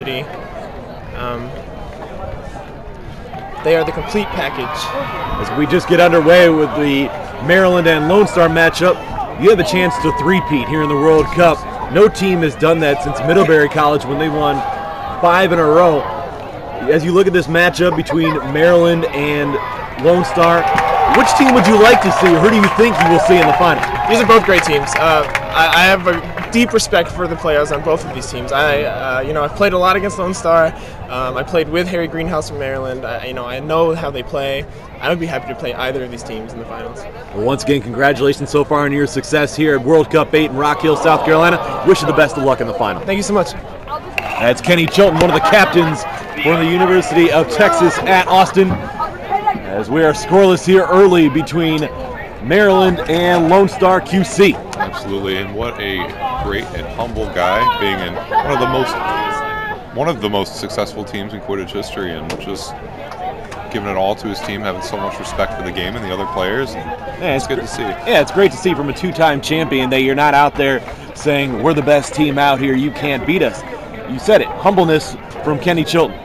community. They are the complete package. As we just get underway with the Maryland and Lone Star matchup, you have a chance to three-peat here in the World Cup. No team has done that since Middlebury College when they won 5 in a row. As you look at this matchup between Maryland and Lone Star, which team would you like to see, or who do you think you will see in the final? These are both great teams. I have a deep respect for the players on both of these teams. I've played a lot against Lone Star. I played with Harry Greenhouse from Maryland. I know how they play. I would be happy to play either of these teams in the finals. Well, once again, congratulations so far on your success here at World Cup 8 in Rock Hill, South Carolina. Wish you the best of luck in the final. Thank you so much. That's Kenny Chilton, one of the captains for the University of Texas at Austin. As we are scoreless here early between Maryland and Lone Star QC. Absolutely, and what a great and humble guy, being in one of the most successful teams in Quidditch history, and just giving it all to his team, having so much respect for the game and the other players. And it's good to see. Yeah, it's great to see from a two-time champion that you're not out there saying, we're the best team out here, you can't beat us. You said it, humbleness from Kenny Chilton.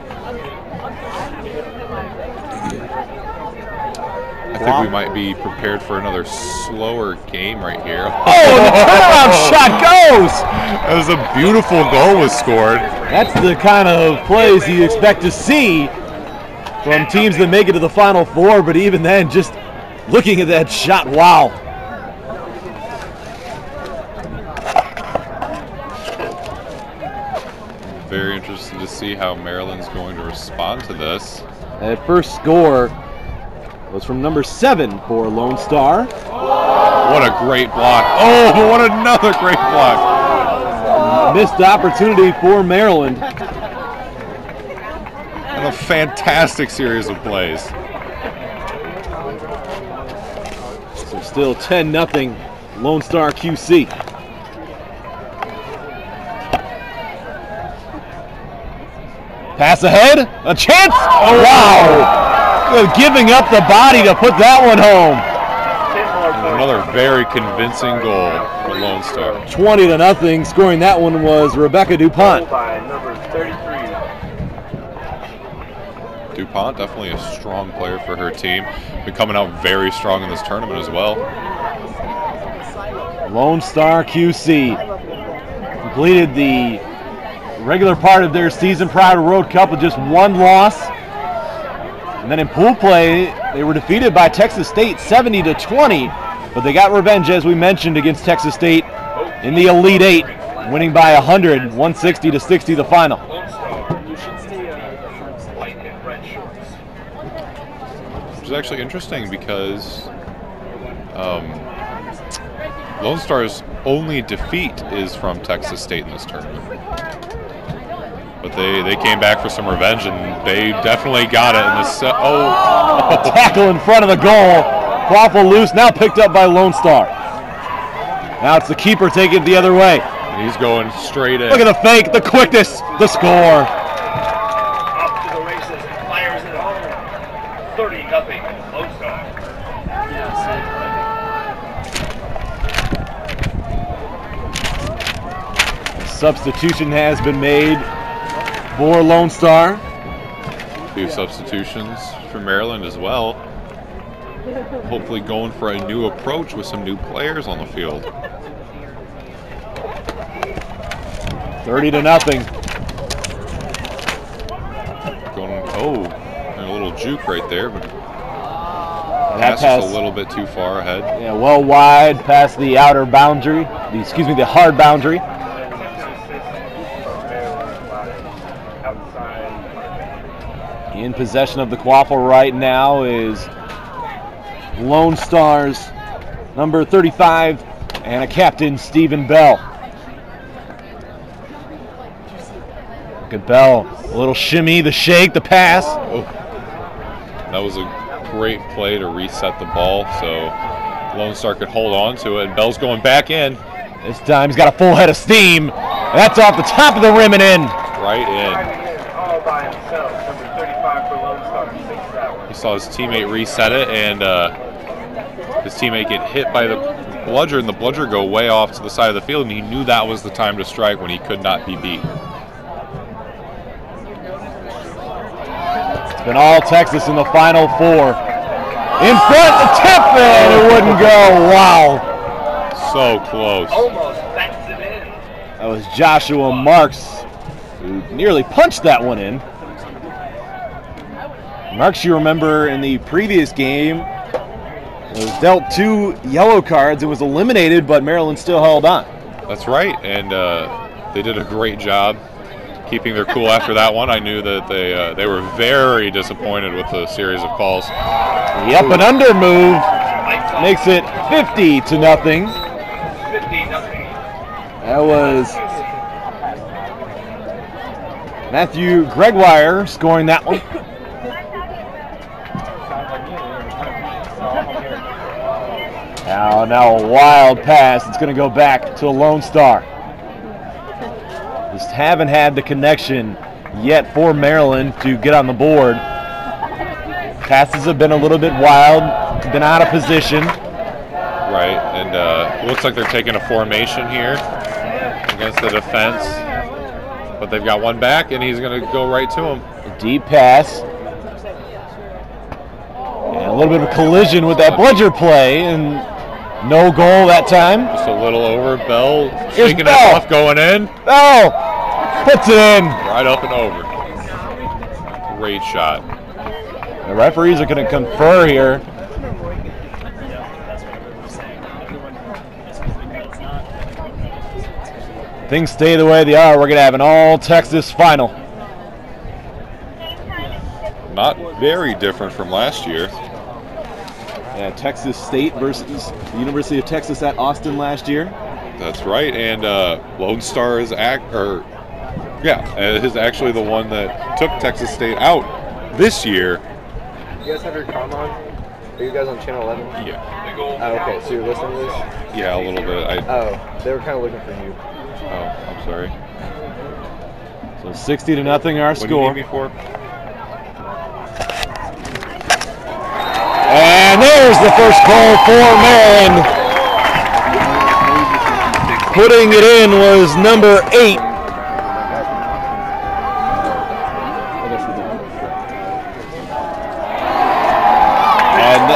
I think we might be prepared for another slower game right here. Oh, the turnaround shot goes! That was a beautiful goal was scored. That's the kind of plays you expect to see from teams that make it to the Final Four, but even then, just looking at that shot, wow. Very interested to see how Maryland's going to respond to this. That first score was from number 7 for Lone Star. What a great block. Oh, what another great block. Missed opportunity for Maryland. And a fantastic series of plays. So still 10-0 Lone Star QC. Pass ahead, a chance. Oh, wow. Giving up the body to put that one home. And another very convincing goal for Lone Star. 20-0. Scoring that one was Rebecca DuPont. DuPont, definitely a strong player for her team. Been coming out very strong in this tournament as well. Lone Star QC completed the regular part of their season prior to World Cup with just 1 loss. And then in pool play, they were defeated by Texas State 70-20, but they got revenge, as we mentioned, against Texas State in the Elite 8, winning by 100, 160-60 the final. Which is actually interesting because Lone Star's only defeat is from Texas State in this tournament. But they came back for some revenge, and they definitely got it in the set. Oh. Tackle in front of the goal. Quaffle loose, now picked up by Lone Star. Now it's the keeper taking it the other way. And he's going straight in. Look at the fake, the quickness, the score. Off to the races, fires it home. 30-0 Lone Star. Substitution has been made for Lone Star. 2 substitutions for Maryland as well. Hopefully going for a new approach with some new players on the field. 30-0. And a little juke right there, but that pass a little bit too far ahead. Yeah, well wide past the outer boundary, the hard boundary. In possession of the quaffle right now is Lone Star's number 35 and a captain, Stephen Bell. Look at Bell, a little shimmy, the shake, the pass. Oh. That was a great play to reset the ball so Lone Star could hold on to it, and Bell's going back in. This time he's got a full head of steam. That's off the top of the rim and in. Right in. All by himself, number 35 for Lone Star. He saw his teammate reset it, and his teammate get hit by the bludger, and the bludger go way off to the side of the field, and he knew that was the time to strike when he could not be beat. It's been all Texas in the Final Four. In front, the tip, and it wouldn't go. Wow. So close. Almost backs it in. That was Joshua Marks, who nearly punched that one in. Marks, you remember in the previous game, was dealt 2 yellow cards and was eliminated, but Maryland still held on. That's right, and they did a great job keeping their cool after that one. I knew that they were very disappointed with the series of calls. The up and under move makes it 50-0. 50-0. That was Matthew Gregoire scoring that one. Now a wild pass. It's going to go back to Lone Star. Just haven't had the connection yet for Maryland to get on the board. Passes have been a little bit wild, been out of position. Right, and it looks like they're taking a formation here against the defense. But they've got one back, and he's going to go right to him. A deep pass. And a little bit of a collision with that bludger play, and no goal that time. Just a little over. Bell Here's shaking it Bell. off, going in. Bell puts it in. Right up and over. Great shot. The referees are going to confer here. Things stay the way they are. We're going to have an all-Texas final. Not very different from last year. Yeah, Texas State versus the University of Texas at Austin last year. That's right, and Lone Star is actually the one that took Texas State out this year. You guys have your comm on? Are you guys on channel 11? Yeah. Oh, okay, so you're listening to this? Yeah, a little bit. Oh, they were kind of looking for you. Oh, I'm sorry. So 60-0 our What do you score. need me for? And there's the first goal for Maryland. Putting it in was number 8. And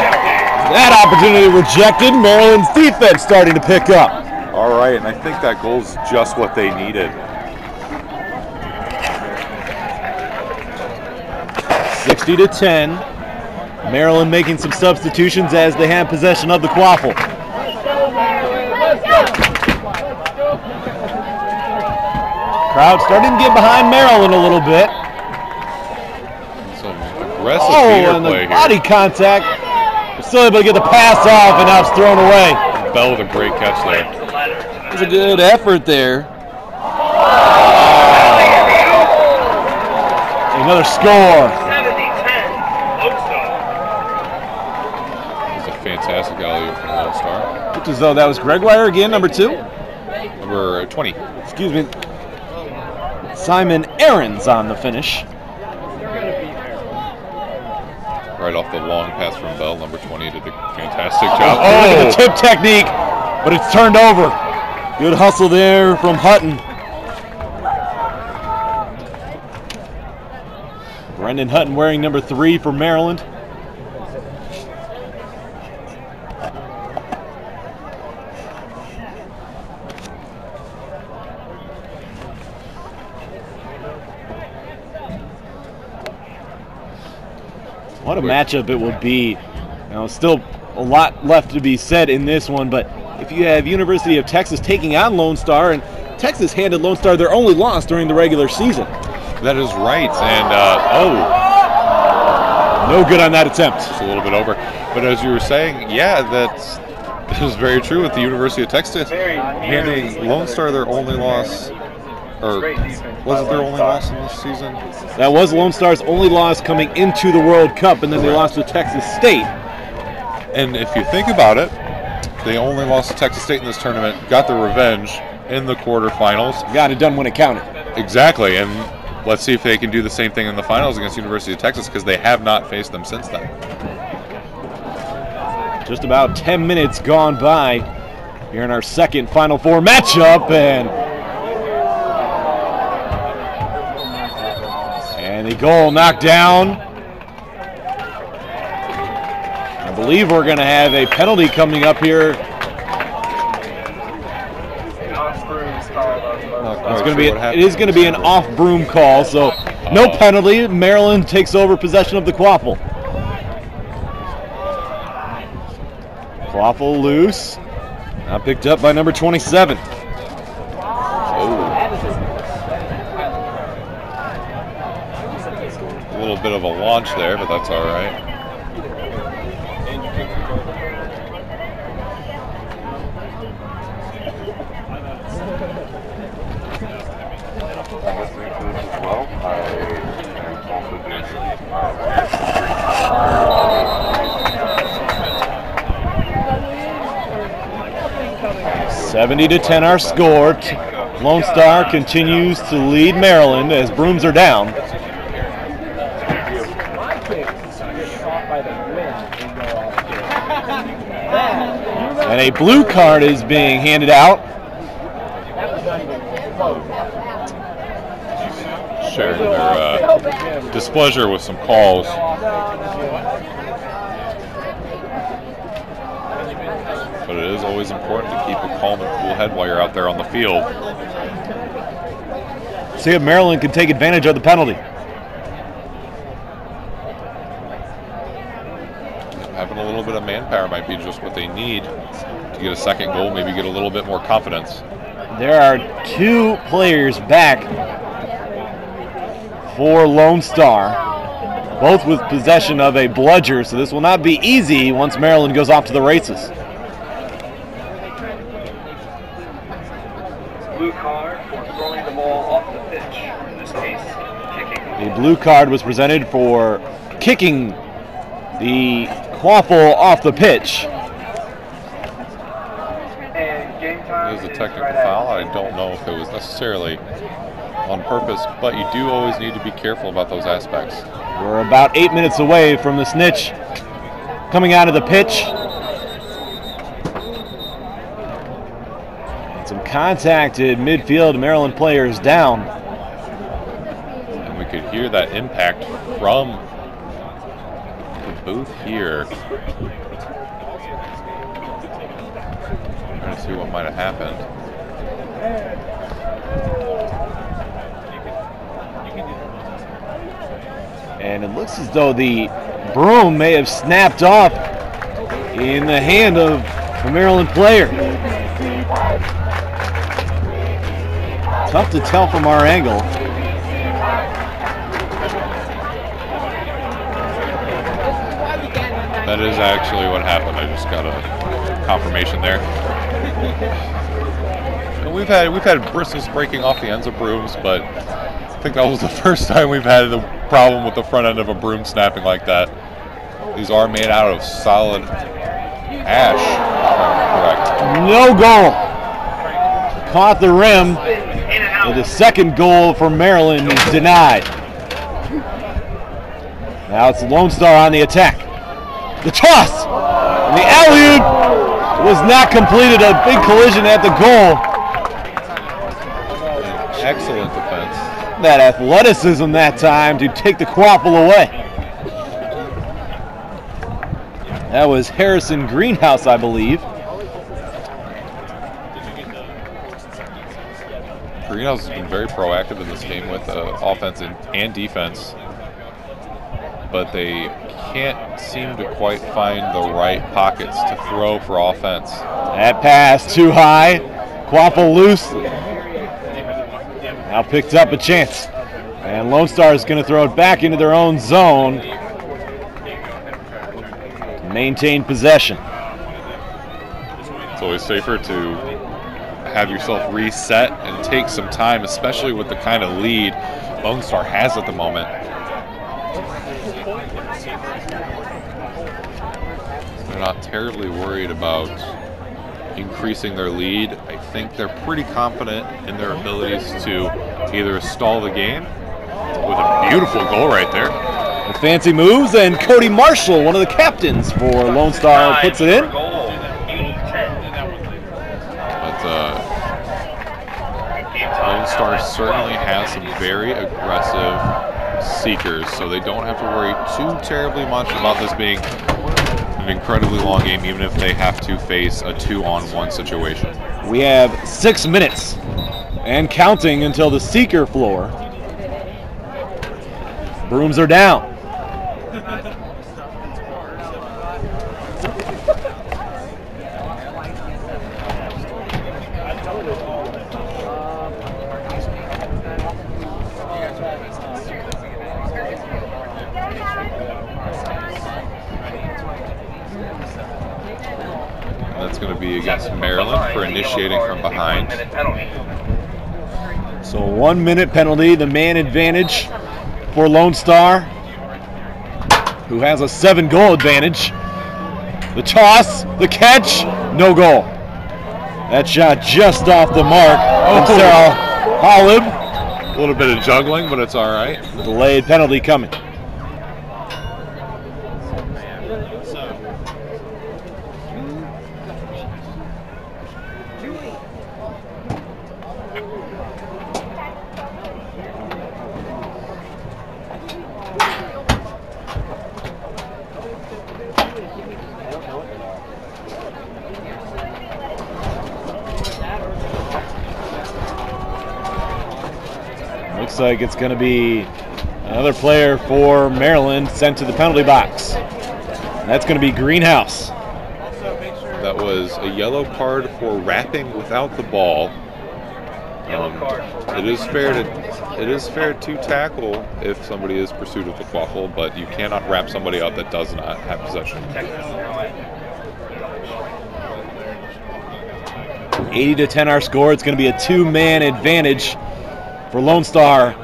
that opportunity rejected. Maryland's defense starting to pick up. All right, and I think that goal's just what they needed. 60-10. Maryland making some substitutions as they have possession of the quaffle. Crowd starting to get behind Maryland a little bit. Some aggressive And feeder play the here. body contact. Still able to get the pass off, and now it's thrown away. Bell with a great catch there. It was a good effort there. Another score. 70-10. Lone Star. It's a fantastic alley from Lone Star. Looked as though that was Gregoire again, number 2. Number 20. Excuse me. Simon Aarons on the finish. Right off the long pass from Bell. Number 20 did a fantastic job. Look at the tip technique, but it's turned over. Good hustle there from Hutton. Brendan Hutton wearing number 3 for Maryland. What a matchup it would be. Still a lot left to be said in this one, but if you have University of Texas taking on Lone Star, and Texas handed Lone Star their only loss during the regular season. That is right, and No good on that attempt. just a little bit over. But as you were saying, yeah, that is very true with the University of Texas handing Lone Star their only loss. Or was it their only loss in this season? That was Lone Star's only loss coming into the World Cup, and then they lost to Texas State. And if you think about it, they only lost to Texas State in this tournament, got their revenge in the quarterfinals. Got it done when it counted. Exactly, and let's see if they can do the same thing in the finals against University of Texas, because they have not faced them since then. Just about 10 minutes gone by here in our second Final Four matchup, and the goal knocked down. believe we're going to have a penalty coming up here. It is going to be an off-broom call, so no penalty. Maryland takes over possession of the quaffle. Quaffle loose. Now picked up by number 27. A little bit of a launch there, but that's all right. $70 to 10 our score. Lone Star continues to lead Maryland as brooms are down. And a blue card is being handed out. Sharing their displeasure with some calls. But it is always important to keep a calm and cool head while you're out there on the field. See if Maryland can take advantage of the penalty. Having a little bit of manpower might be just what they need to get a second goal, maybe get a little bit more confidence. There are 2 players back for Lone Star, both with possession of a bludger, so this will not be easy once Maryland goes off to the races. Blue card for throwing the ball off the pitch. In this case, kicking. The blue card was presented for kicking the quaffle off the pitch. And game time. It was a technical foul. I don't know if it was necessarily on purpose, but you do always need to be careful about those aspects. We're about 8 minutes away from the snitch coming out of the pitch. Some contacted midfield Maryland players down. And we could hear that impact from the booth here. Trying to see what might have happened. And it looks as though the broom may have snapped off in the hand of a Maryland player. Tough to tell from our angle. That is actually what happened. I just got a confirmation there. And we've had bristles breaking off the ends of brooms, but I think that was the first time we've had a problem with the front end of a broom snapping like that. These are made out of solid ash, if I'm correct. No goal. Caught the rim. The second goal for Maryland is denied. Now it's Lone Star on the attack. The toss! And the alley-oop was not completed. A big collision at the goal. Excellent defense. That athleticism that time to take the quaffle away. That was Harrison Greenhouse, I believe. Greenhouse has been very proactive in this game with offense and defense, but they can't seem to quite find the right pockets to throw for offense. That pass too high. Quaffle loose. Now picked up a chance. And Lone Star is going to throw it back into their own zone to maintain possession. It's always safer to have yourself reset and take some time, especially with the kind of lead Lone Star has at the moment. They're not terribly worried about increasing their lead. I think they're pretty confident in their abilities to either stall the game with a beautiful goal right there. The fancy moves, and Cody Marshall, one of the captains for Lone Star, puts it in. Lone Star certainly has some very aggressive seekers, so they don't have to worry too terribly much about this being an incredibly long game, even if they have to face a 2-on-1 situation. We have 6 minutes and counting until the seeker floor. Brooms are down. That's going to be against Maryland for initiating from behind. So 1 minute penalty, the man advantage for Lone Star, who has a 7-goal advantage. The toss, the catch, no goal. That shot just off the mark from Sarah Holub. A little bit of juggling, but it's all right. Delayed penalty coming. Looks like it's going to be another player for Maryland sent to the penalty box. That's going to be Greenhouse. That was a yellow card for wrapping without the ball. It is fair to tackle if somebody is pursued with the quaffle, but you cannot wrap somebody up that does not have possession. 80-10 our score. It's going to be a 2-man advantage for Lone Star.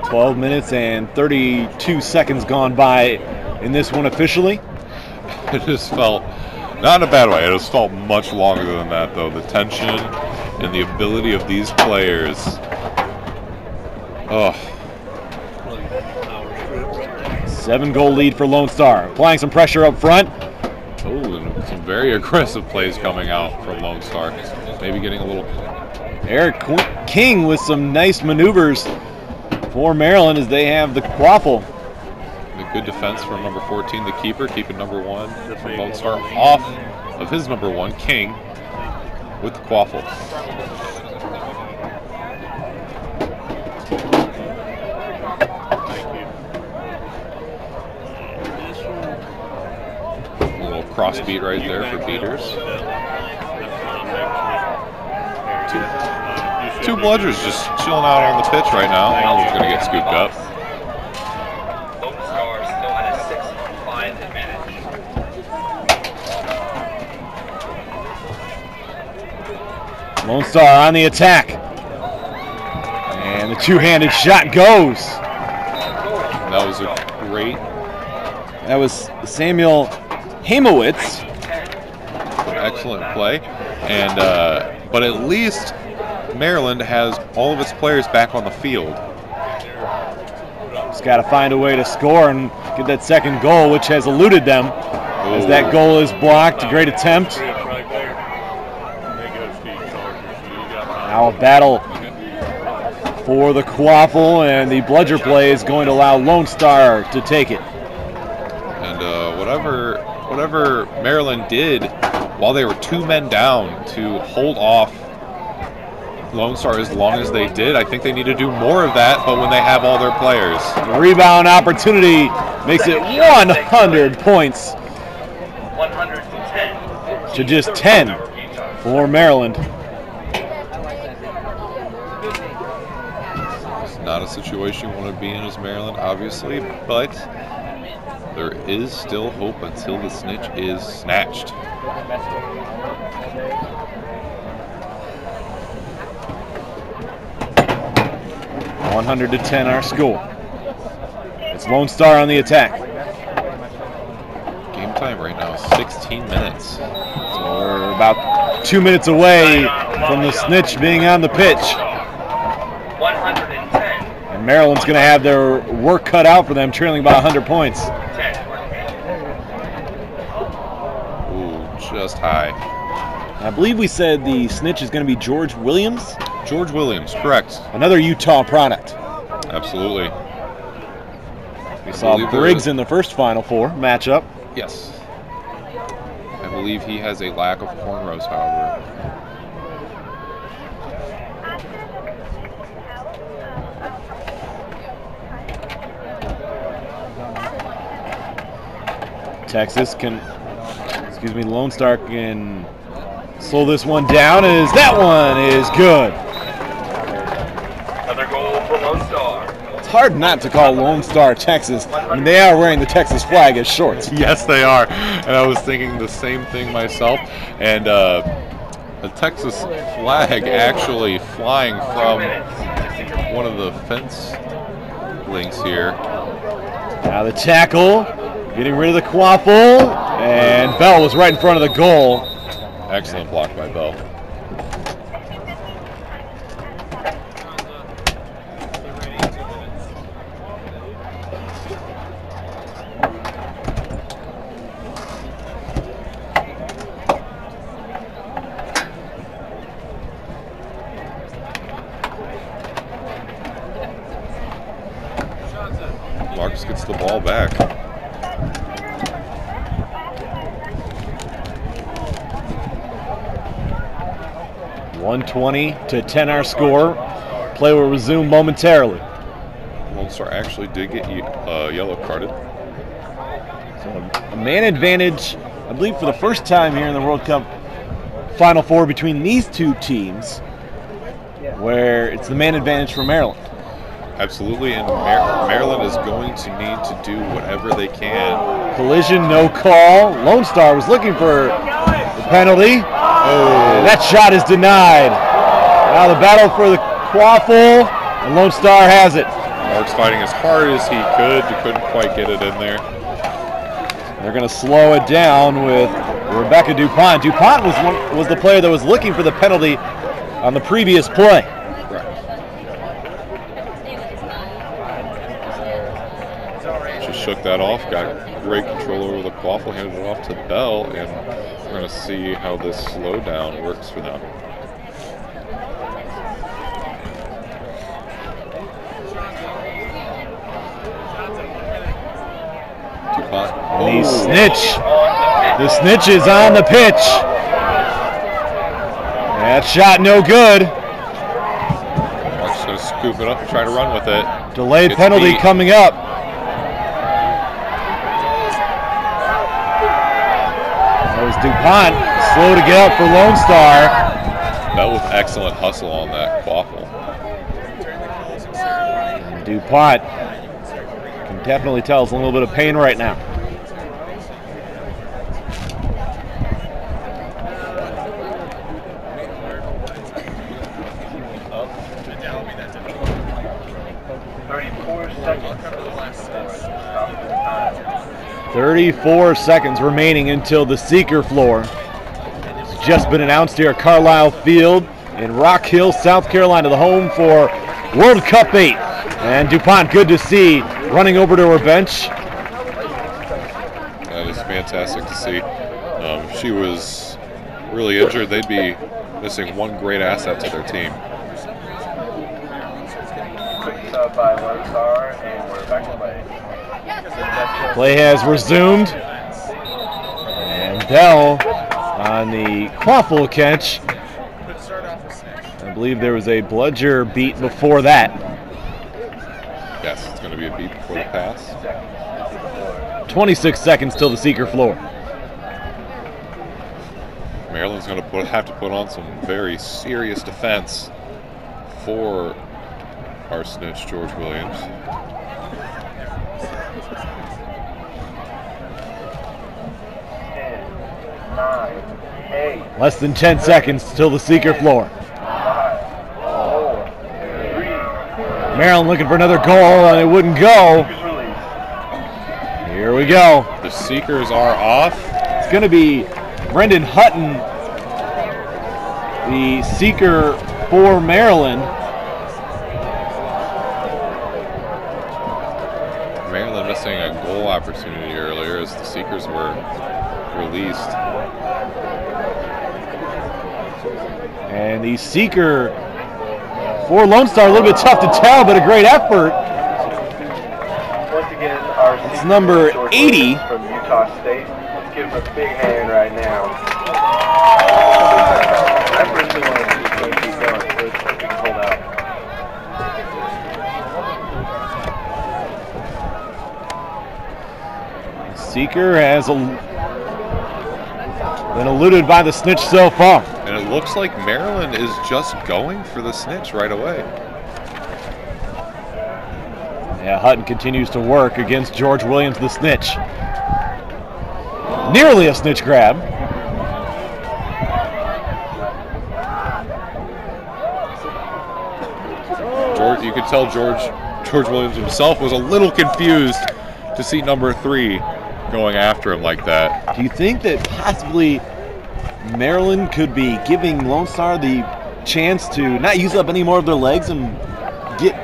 "12 minutes and 32 seconds gone by in this one officially." It just felt, not in a bad way, it just felt much longer than that though. The tension and the ability of these players. Oh. 7-goal lead for Lone Star. Applying some pressure up front. Oh, and some very aggressive plays coming out from Lone Star. Maybe getting a little... Eric King with some nice maneuvers for Maryland as they have the quaffle. A good defense from number 14, the keeper, keeping number 1 from Lone Star off of his number 1, King, with the quaffle. A little cross beat right there for beaters. Two bludgers just chilling out on the pitch right now. That one's going to get scooped up. Lone Star still had a 6-5 advantage. Lone Star on the attack. And the two-handed shot goes. That was a great... That was Samuel Hamowitz. Excellent play. And but at least Maryland has all of its players back on the field. Just got to find a way to score and get that second goal, which has eluded them. As that goal is blocked. Great attempt. Now a battle for the quaffle, and the bludger play is going to allow Lone Star to take it. And whatever Maryland did while they were 2 men down to hold off Lone Star as long as they did, I think they need to do more of that, but when they have all their players. The rebound opportunity makes it 100 points 110 to just 10 for Maryland. It's not a situation you want to be in as Maryland, obviously, but there is still hope until the snitch is snatched. 100-10 our score. It's Lone Star on the attack. Game time right now is 16 minutes. So we're about 2 minutes away from the snitch being on the pitch. 110 And Maryland's going to have their work cut out for them, trailing by 100 points. Ooh, just high. I believe we said the snitch is going to be George Williams. George Williams, correct. Another Utah product. Absolutely. We saw Briggs in the first Final Four matchup. Yes. I believe he has a lack of cornrows, however. Texas Lone Star can slow this one down as that one is good. Another goal for Lone Star. It's hard not to call Lone Star Texas. I mean, they are wearing the Texas flag as shorts. Yes, they are. And I was thinking the same thing myself. And the Texas flag actually flying from one of the fence links here. Now the tackle, getting rid of the quaffle, and Bell was right in front of the goal. Excellent block by Bell. Marks gets the ball back. (120-10) our score. Play will resume momentarily. Lone Star actually did get yellow carded. So a man advantage, I believe, for the first time here in the World Cup Final Four between these two teams, where it's the man advantage for Maryland. Absolutely, and Maryland is going to need to do whatever they can. Collision, no call. Lone Star was looking for the penalty. Oh, that shot is denied. Now the battle for the quaffle, and Lone Star has it. Mark's fighting as hard as he could. He couldn't quite get it in there. They're going to slow it down with Rebecca DuPont. DuPont was the player that was looking for the penalty on the previous play. Shook that off, got great control over the quaffle, handed it off to Bell, and we're going to see how this slowdown works for them. The snitch is on the pitch. That shot no good. Mark's going to scoop it up and try to run with it. Delayed penalty coming up. DuPont slow to get up for Lone Star. That was excellent hustle on that quaffle. DuPont can definitely tell it's a little bit of pain right now. .34 seconds remaining until the seeker floor. It's just been announced here at Carlisle Field in Rock Hill, South Carolina, the home for World Cup 8. And DuPont, good to see, running over to her bench. That is fantastic to see. She was really injured. They'd be missing one great asset to their team. Quick sub by Lone Star, and we're back to play. Play has resumed. And Bell on the quaffle catch. I believe there was a bludger beat before that. Yes, it's going to be a beat before the pass. 26 seconds till the seeker floor. Maryland's going to have to put on some very serious defense for our snitch, George Williams. Less than 10 seconds till the seeker floor. Maryland looking for another goal, and it wouldn't go. Here we go. The seekers are off. It's going to be Brendan Hutton, the seeker for Maryland. Maryland missing a goal opportunity earlier as the seekers were released. And the seeker for Lone Star, a little bit tough to tell, but a great effort. Once again, our It's number 80. from Utah State. Let's give him a big hand right now. I personally want to see this game keep going, so it's we can hold out. Seeker has been eluded by the snitch so far. And it looks like Maryland is just going for the snitch right away. Yeah, Hutton continues to work against George Williams, the snitch. Nearly a snitch grab. You could tell George Williams himself was a little confused to see number 3 going after him like that. Do you think that possibly Maryland could be giving Lone Star the chance to not use up any more of their legs and get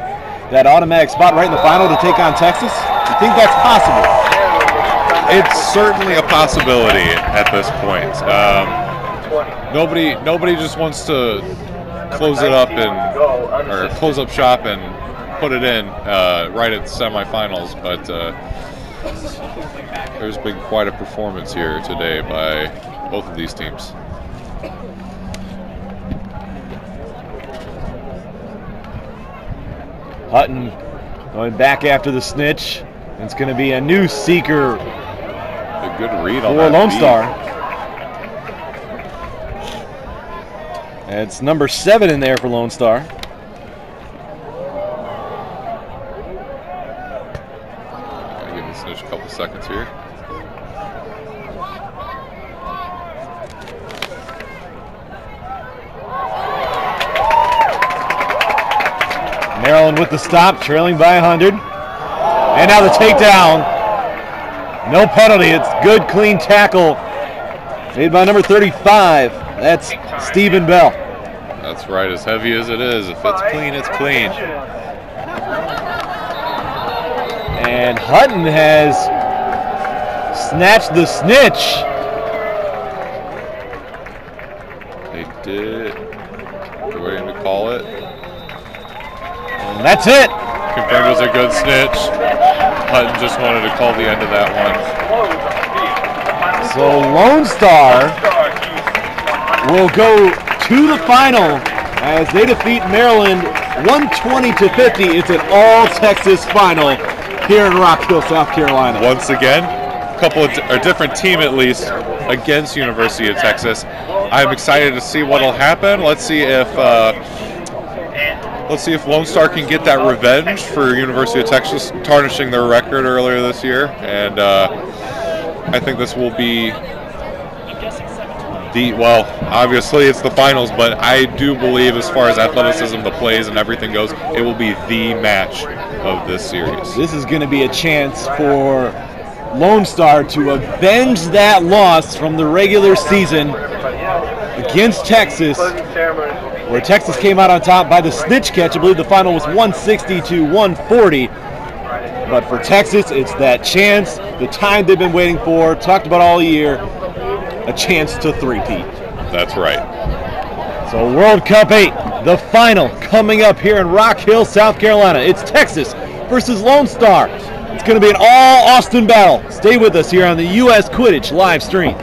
that automatic spot right in the final to take on Texas? Do you think that's possible? It's certainly a possibility at this point. Nobody just wants to close it up or close up shop and put it in right at the semifinals, but there's been quite a performance here today by both of these teams. Hutton going back after the snitch. It's going to be a new seeker A good read on for that Lone beat. Star. It's number 7 in there for Lone Star. Gotta give the snitch a couple seconds here. Maryland with the stop, trailing by 100. And now the takedown. No penalty. It's good, clean tackle made by number 35. That's Stephen Bell. That's right, as heavy as it is. If it's clean, it's clean. And Hutton has snatched the snitch. They did. They're waiting to call it. And that's it. Confirmed it was a good snitch. Hutton just wanted to call the end of that one. So Lone Star will go to the final as they defeat Maryland 120-50. It's an all-Texas final here in Rock Hill, South Carolina. Once again, a different team at least against University of Texas. I'm excited to see what'll happen. Let's see if Lone Star can get that revenge for University of Texas tarnishing their record earlier this year, and I think this will be obviously it's the finals, but I do believe as far as athleticism, the plays, and everything goes, it will be the match of this series. This is going to be a chance for Lone Star to avenge that loss from the regular season against Texas, where Texas came out on top by the snitch catch. I believe the final was 160-140. But for Texas, it's that chance, the time they've been waiting for, talked about all year, a chance to three-peat. That's right. So World Cup 8, the final coming up here in Rock Hill, South Carolina. It's Texas versus Lone Star. It's going to be an all-Austin battle. Stay with us here on the US Quidditch live stream.